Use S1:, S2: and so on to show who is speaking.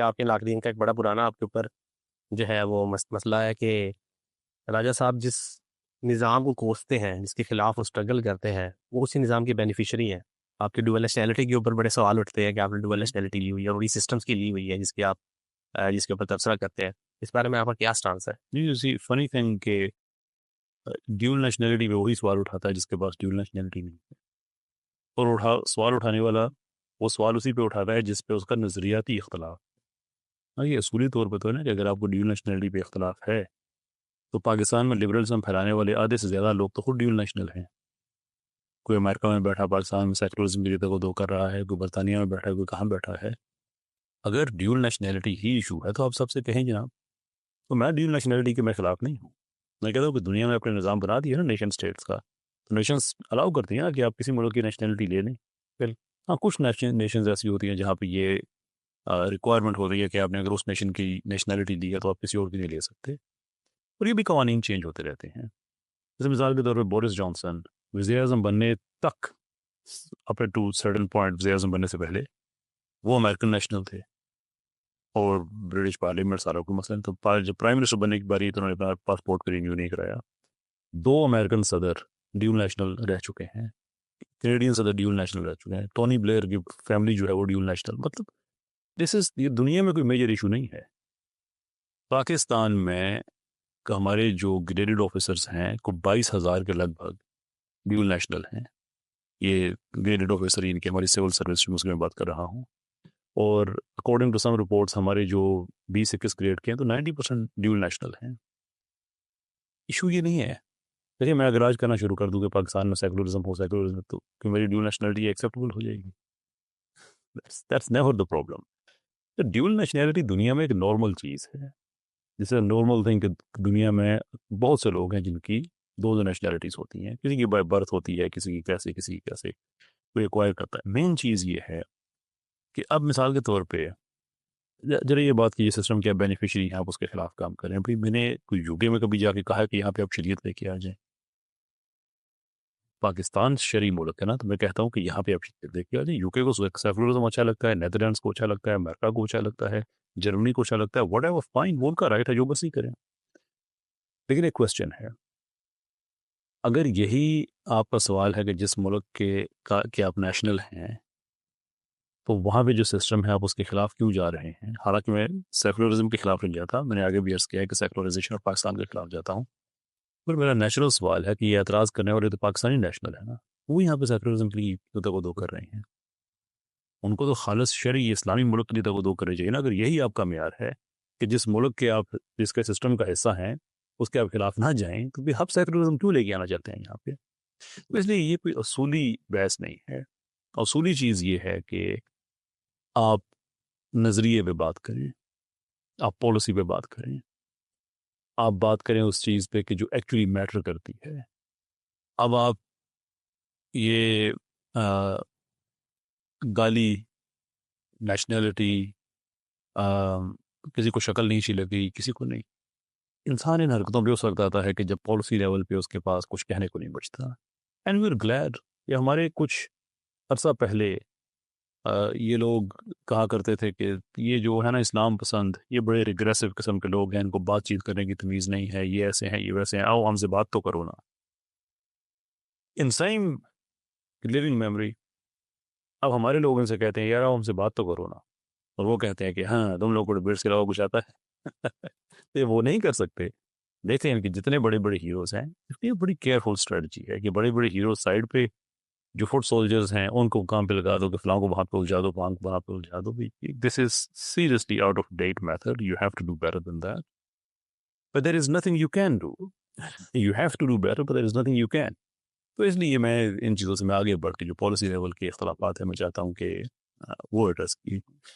S1: आपके नाकदीन का एक बड़ा पुराना आपके ऊपर जो है वो मसला है कि राजा साहब जिस निज़ाम को कोसते हैं, जिसके खिलाफ वो स्ट्रगल करते हैं, वो उसी निज़ाम के बेनिफिशियरी हैं। आपकी डुअल नेशनैलिटी के ऊपर बड़े सवाल उठते हैं कि आपने डुअल नेशनैलिटी ली हुई है और वही सिस्टम्स की ली हुई है जिसकी आप जिसके ऊपर तबसरा करते हैं। इस बारे में आपका क्या स्टांस है?
S2: जी, सी फनी थिंग कि ड्यूल नेशनैलिटी पे वही सवाल उठाता है जिसके पास ड्यूल नेशनैलिटी नहीं है। और सवाल उठाने वाला वो सवाल उसी पे उठाता है जिस पे उसका नज़रियाती इख्तलाफ। हाँ, ये असूली तौर पे तो है ना कि अगर आपको ड्यूल नेशनैलिटी पे इख्तलाफ है तो पाकिस्तान में लिबरलिज्म फैलाने वाले आधे से ज़्यादा लोग तो खुद ड्यूल नेशनल हैं। कोई अमेरिका में बैठा पाकिस्तान में सेकुलरिज्म की रीत को दो कर रहा है, कोई बरतानिया में बैठा है, कोई कहाँ बैठा है। अगर ड्यूल नेशनैलिटी ही इशू है तो आप सबसे कहें जनाब, तो मैं ड्यूल नेशनैलिटी के मैं खिलाफ नहीं हूँ। मैं कहता हूँ कि दुनिया में अपने निज़ाम बना दिया ना नेशन स्टेट्स का, तो नेशंस अलाउ करती हैं ना कि आप किसी मुल्क की नेशनैलिटी ले लें। फिर हाँ, कुछ नेशंस ऐसी होती हैं जहाँ पे ये रिक्वायरमेंट होती है कि आपने अगर उस नेशन की नेशनैलिटी ली है तो आप किसी और की नहीं ले सकते। और ये भी कवानीन चेंज होते रहते हैं। जैसे मिसाल के तौर पर बोरिस जॉनसन वज़ीर आज़म बनने तक, अपने टू सर्टन पॉइंट वज़ीर आज़म बनने से पहले वो अमेरिकन नेशनल थे और ब्रिटिश पार्लियामेंट सारा को मसलन तो जब प्राइम मिनिस्टर बनने की बारी तो उन्होंने अपना पासपोर्ट को रिन्यू नहीं कराया। 2 अमेरिकन सदर ड्यूल नेशनल रह चुके हैं, कैनेडियन सदर ड्यूल नेशनल रह चुके हैं, टोनी ब्लेयर की फैमिली जो है वो ड्यूल नेशनल। मतलब ये दुनिया में कोई मेजर इशू नहीं है। पाकिस्तान में हमारे जो ग्रेडेड ऑफिसर्स हैं को 22,000 के लगभग ड्यूल नेशनल हैं। ये ग्रेडेड ऑफिसर इनकी हमारी सिविल सर्विस में उसकी मैं बात कर रहा हूँ। और अकॉर्डिंग टू सम रिपोर्ट्स हमारे जो 20-21 ग्रेड के हैं तो 90% ड्यूल नेशनल हैं। इशू ये नहीं है। देखिए, मैं अगर आज करना शुरू कर दूँ कि पाकिस्तान में सेकुलरिज्म तो कि मेरी ड्यूल नेशनलिटी एक्सेप्टेबल हो जाएगी। That's never the problem. तो ड्यूल नेशनलिटी दुनिया में एक नॉर्मल चीज़ है। जैसे नॉर्मल थिंग कि दुनिया में बहुत से लोग हैं जिनकी दो नेशनलिटीज़ होती हैं। किसी की बाय बर्थ होती है, किसी की कैसे, किसी की कैसे, कोई एक्वायर करता है। मेन चीज़ ये है कि अब मिसाल के तौर पे जरा ये बात की ये सिस्टम क्या बेनिफिशियरी हैं, आप उसके खिलाफ काम कर रहे हैं। भाई, मैंने कोई यूके में कभी जाके कहा है कि यहाँ पे आप शरीयत लेके आ जाएं। पाकिस्तान शरी मुल्क है ना, तो मैं कहता हूँ कि यहाँ पे आप शरीयत लेके आ जाएं। यूके को सेकुलरिज्म अच्छा लगता है, नेदरलैंड्स को अच्छा लगता है, अमेरिका को अच्छा लगता है, जर्मनी को अच्छा लगता है, वट एवर, फाइन, वो उनका राइट है, जो बस ही करें। लेकिन एक क्वेश्चन है, अगर यही आपका सवाल है कि जिस मुल्क के आप नेशनल हैं तो वहाँ पे जो सिस्टम है आप उसके खिलाफ क्यों जा रहे हैं। हालांकि मैं सेकुलरिज्म के खिलाफ नहीं जाता, मैंने आगे भी अर्ज़ किया है कि सेकुलराइजेशन ऑफ पाकिस्तान के खिलाफ जाता हूँ। पर मेरा नेचुरल सवाल है कि ये एतराज़ करने वाले तो पाकिस्तानी नेशनल है ना, वो यहाँ पे सेकुलरिज्म के लिए क्यों तवज्जो कर रहे हैं। उनको तो खालिस शरई इस्लामी मुल्क के लिए तवज्जो करनी चाहिए ना। अगर यही आपका मेयार है कि जिस मुल्क के आप जिसके सिस्टम का हिस्सा हैं उसके आप खिलाफ ना जाएं, तो फिर आप सेकुलरिज्म क्यों लेके आना चाहते हैं यहाँ पे। तो इसलिए ये कोई असूली बहस नहीं है। असूली चीज़ ये है कि आप नज़रिए पे बात करें, आप पॉलिसी पे बात करें, आप बात करें उस चीज़ पे कि जो एक्चुअली मैटर करती है। अब आप ये अ, गाली, नेशनैलिटी, अ, किसी को शक्ल नहीं अच्छी लगी, किसी को नहीं। इंसान इन हरकतों पे उस वक़्त आता है कि जब पॉलिसी लेवल पे उसके पास कुछ कहने को नहीं बचता। एंड वी आर ग्लैड, ये हमारे कुछ अरसा पहले ये लोग कहा करते थे कि ये जो है ना इस्लाम पसंद, ये बड़े रिग्रेसिव किस्म के लोग हैं, इनको बातचीत करने की तमीज़ नहीं है, ये ऐसे हैं, ये वैसे हैं, आओ हमसे बात तो करो ना। इन सेम लिविंग मेमोरी अब हमारे लोग उनसे कहते हैं यार आओ हमसे बात तो करो ना, और वो कहते हैं कि हाँ तुम लोग को डिबेट्स के अलावा कुछ आता है। तो ये वो नहीं कर सकते। देखें इनके जितने बड़े बड़े हीरोज़ हैं, इसकी बड़ी केयरफुल स्ट्रेटजी है कि बड़े बड़े हीरो साइड पे जो फुट सोल्जर्स हैं उनको काम पे लगा दो कि फलां को वहाँ पे उलझा दो, फलां को वहाँ पे उलझा दो। This is seriously out of date method, you have to do better than that, but there is nothing you can do. You have to do better but there is nothing you can. तो इसलिए मैं इन चीज़ों से मैं आगे बढ़ के जो पॉलिसी लेवल के इख्तलाफात है मैं चाहता हूँ कि वो एड्रेस की